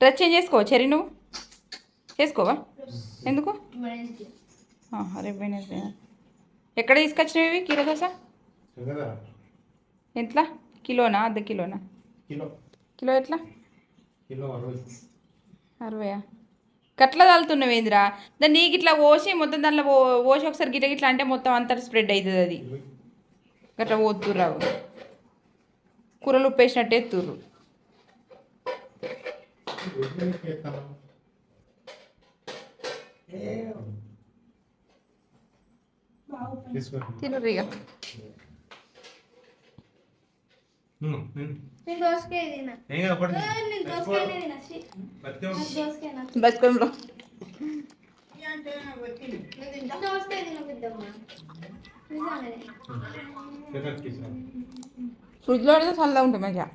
dress change చేసుకోవా చెరి నువ్వు చేసుకోవా ఎందుకు రేపు వెనస్డే ఎక్కడ తీసుకొచ్చినవి ఇవి కిలో దోశ ఎంతలా కిలోనా అర్ధ కిలోనా కిలో ఎట్లా 60 కట్ల తాలుతున్నావు ఏందిరా దాన్ని నీకు ఇట్లా పోసి మొత్తం దాంట్లో పోసి ఒకసారి గిట్ల గిట్లా అంటే మొత్తం అంతా స్ప్రెడ్ అవుతుంది అది గట్లా పోతుర్రావు కూరలు ఉప్పేసినట్టు ఎత్తుర్రు తినుర్రు ఇక బతుకంలో ఫ్రిడ్జ్లో చల్లగా ఉంటుంది మంచిగా